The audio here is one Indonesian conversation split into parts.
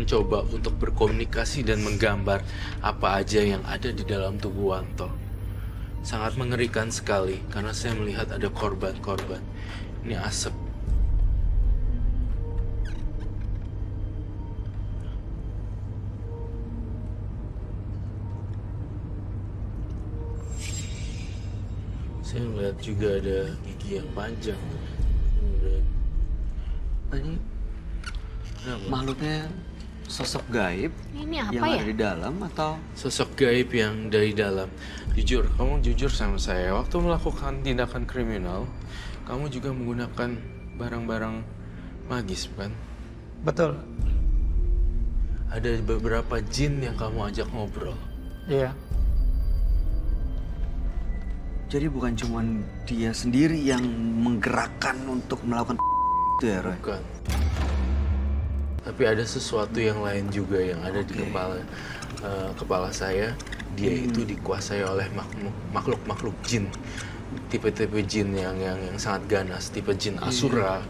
mencoba untuk berkomunikasi dan menggambar apa aja yang ada di dalam tubuh Wanto. Sangat mengerikan sekali karena saya melihat ada korban-korban. Ini asap. Saya melihat juga ada gigi yang panjang. Kemudian, Ini kenapa? makhluknya sosok gaib Ini apa yang ya? ada di dalam atau Sosok gaib yang dari dalam. Jujur, kamu jujur sama saya. Waktu melakukan tindakan kriminal, kamu juga menggunakan barang-barang magis, bukan? Betul. Ada beberapa jin yang kamu ajak ngobrol. Iya. jadi bukan cuma dia sendiri yang menggerakkan untuk melakukan itu ya, Roy? Bukan. Tapi ada sesuatu yang lain juga yang ada di kepala saya. Dia itu dikuasai oleh makhluk-makhluk jin. Tipe-tipe jin yang sangat ganas, tipe jin asura,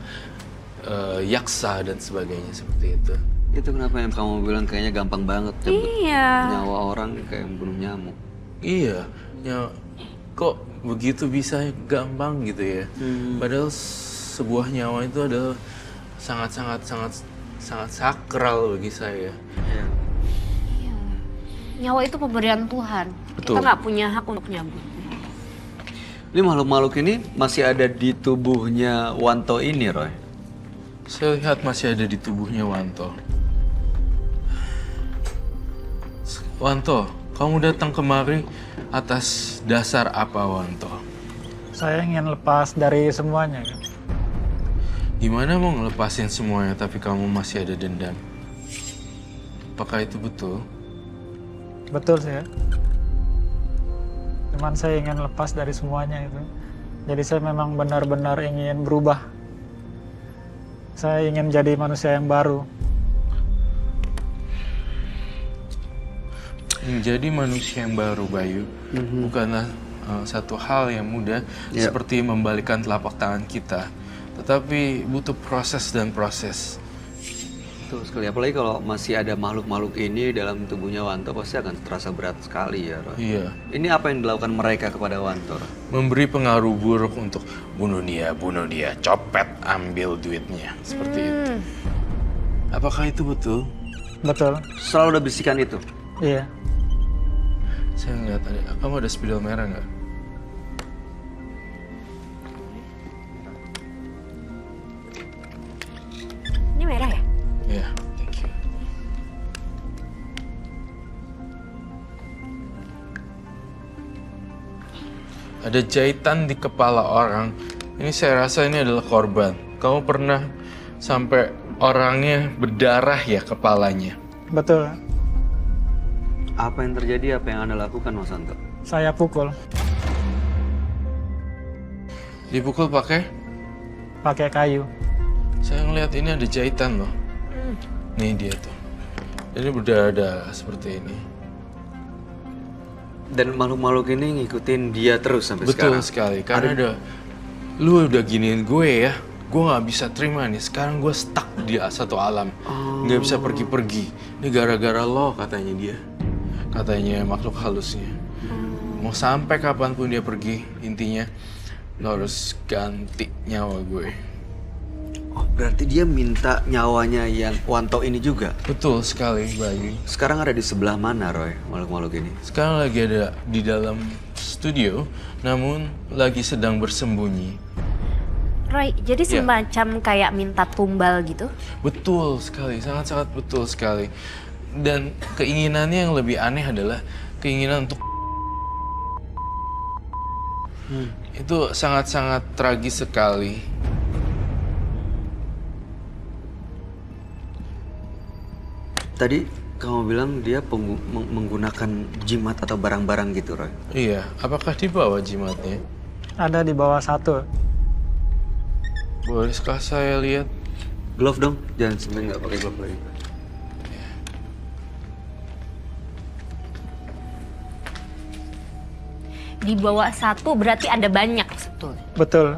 yaksa dan sebagainya seperti itu. Itu kenapa yang kamu bilang kayaknya gampang banget cabut Iya. nyawa orang kayak membunuh nyamuk. Iya, kok begitu bisa gampang gitu ya. Padahal sebuah nyawa itu adalah sangat sakral bagi saya. Iya. Iya. Nyawa itu pemberian Tuhan. Betul. Kita nggak punya hak untuk nyambut. Ini makhluk-makhluk ini masih ada di tubuhnya Wanto ini, Roy? Saya lihat masih ada di tubuhnya Wanto. Wanto, kamu datang kemari atas dasar apa, Wanto? Saya ingin lepas dari semuanya. Kan? Gimana mau ngelepasin semuanya tapi kamu masih ada dendam? Apakah itu betul? Betul sih ya. Cuman saya ingin lepas dari semuanya itu. Jadi saya memang benar-benar ingin berubah. Saya ingin jadi manusia yang baru. Menjadi manusia yang baru, Bayu, bukanlah satu hal yang mudah seperti membalikan telapak tangan kita. Tetapi butuh proses dan proses. Betul sekali. Apalagi kalau masih ada makhluk-makhluk ini dalam tubuhnya Wanto pasti akan terasa berat sekali ya, Roy. Iya. Ini apa yang dilakukan mereka kepada Wanto, Roy? Memberi pengaruh buruk untuk bunuh dia, copet, ambil duitnya. Seperti itu. Apakah itu betul? Betul. Selalu ada bisikan itu. Iya. Saya ngeliat kamu ada spidol merah nggak? Ini merah ya? Iya, thank you. Ada jahitan di kepala orang. Ini saya rasa ini adalah korban. Kamu pernah sampai orangnya berdarah ya kepalanya? Betul. Apa yang terjadi, apa yang Anda lakukan, Mas Santo? Saya pukul. Dipukul pakai? Pakai kayu. Saya ngeliat ini ada jahitan loh. Nih dia tuh. Jadi berdarah seperti ini. Dan makhluk-makhluk ini ngikutin dia terus sampai Betul sekarang? sekali. Karena lu udah giniin gue ya. Gue gak bisa terima nih. Sekarang gue stuck di satu alam. Gak bisa pergi-pergi. Ini gara-gara lo katanya dia. Katanya makhluk halusnya. Mau sampai kapanpun dia pergi. Intinya lo harus ganti nyawa gue. Oh, berarti dia minta nyawanya yang Wanto ini juga? Betul sekali, Bayu. Sekarang ada di sebelah mana, Roy, makhluk-makhluk ini? Sekarang lagi ada di dalam studio, namun lagi sedang bersembunyi. Roy, jadi Iya. semacam kayak minta tumbal gitu? Betul sekali, sangat-sangat betul sekali. Dan keinginannya yang lebih aneh adalah keinginan untuk itu sangat-sangat tragis sekali. Tadi kamu bilang dia menggunakan jimat atau barang-barang gitu, Roy? Iya, apakah dibawa jimatnya? Ada di bawah satu. Bolehkah saya lihat? Glove dong, jangan sampai nggak pakai glove lagi. Di bawah satu berarti ada banyak sebetulnya. Betul.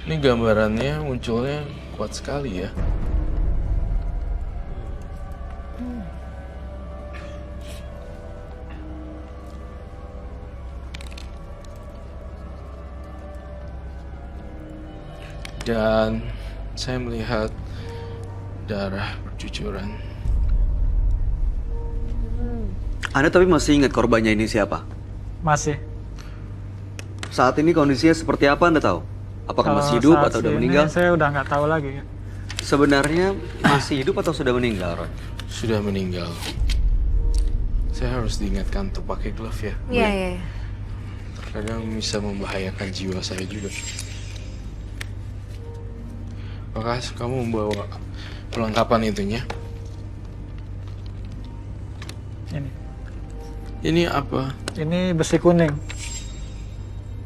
Ini gambarannya munculnya kuat sekali ya. Dan saya melihat darah bercucuran. Anda tapi masih ingat korbannya ini siapa? Masih. Saat ini kondisinya seperti apa Anda tahu? Apakah Kalau masih hidup saat atau udah ini meninggal? Saya udah nggak tahu lagi. Sebenarnya masih hidup atau sudah meninggal, Roy? Sudah meninggal. Saya harus diingatkan untuk pakai glove ya. Iya, iya. Iya. Terkadang bisa membahayakan jiwa saya juga. Apakah kamu membawa perlengkapan itunya? Ini. Ini apa? Ini besi kuning.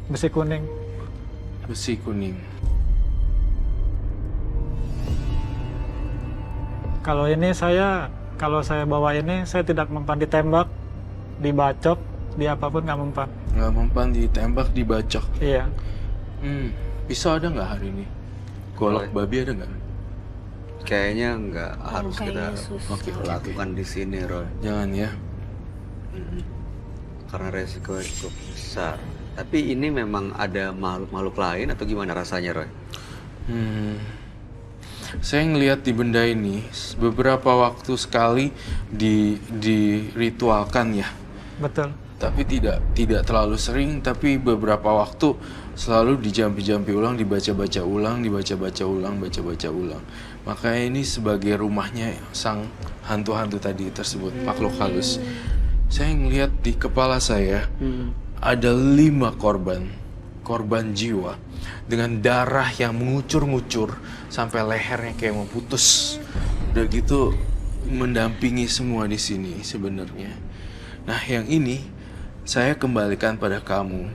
Besi kuning. Besi kuning. Kalau saya bawa ini, saya tidak mempan ditembak, dibacok, di apapun nggak mempan. Nggak mempan ditembak, dibacok. Iya. Pisau ada nggak hari ini? Golok Boleh. babi ada nggak? Kayaknya nggak harus kita kayaknya susah. Oke. lakukan di sini, Roy. Jangan ya. Karena resiko cukup besar. Tapi ini memang ada makhluk-makhluk lain atau gimana rasanya, Roy? Saya ngelihat di benda ini beberapa waktu sekali diritualkan ya. Betul. Tapi tidak terlalu sering, tapi beberapa waktu selalu dijampi-jampi ulang, dibaca-baca ulang, dibaca-baca ulang, baca-baca ulang. Makanya ini sebagai rumahnya sang hantu-hantu tadi tersebut, makhluk halus. Saya ngelihat di kepala saya ada 5 korban jiwa dengan darah yang mengucur-ngucur sampai lehernya kayak mau putus. Udah gitu mendampingi semua di sini sebenarnya. Nah, yang ini saya kembalikan pada kamu.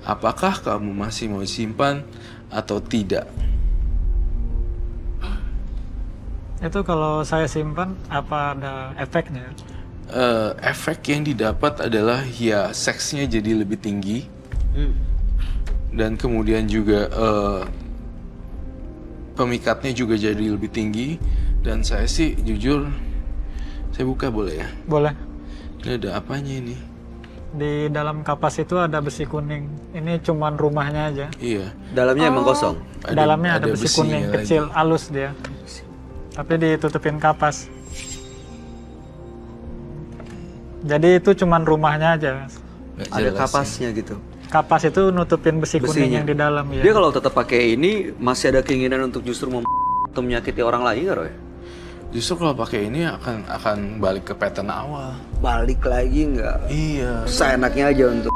Apakah kamu masih mau simpan atau tidak? Itu kalau saya simpan, apa ada efeknya? Efek yang didapat adalah ya seksnya jadi lebih tinggi. Dan kemudian juga pemikatnya juga jadi lebih tinggi. Dan saya sih jujur, saya buka boleh ya? Boleh. Ini ada apanya ini? Di dalam kapas itu ada besi kuning. Ini cuman rumahnya aja. Iya. Dalamnya emang kosong. Dalamnya ada besi besinya kuning lagi. kecil, halus dia. Tapi ditutupin kapas. Jadi itu cuman rumahnya aja. Nggak Ada jelas kapasnya gitu. Kapas itu nutupin besi kuning Besinya. yang di dalam ya. Dia kalau tetap pakai ini masih ada keinginan untuk justru atau menyakiti orang lain nggak, Roy? Ya. Justru kalau pakai ini akan balik ke pattern awal. Balik lagi nggak? Iya. Seenaknya aja untuk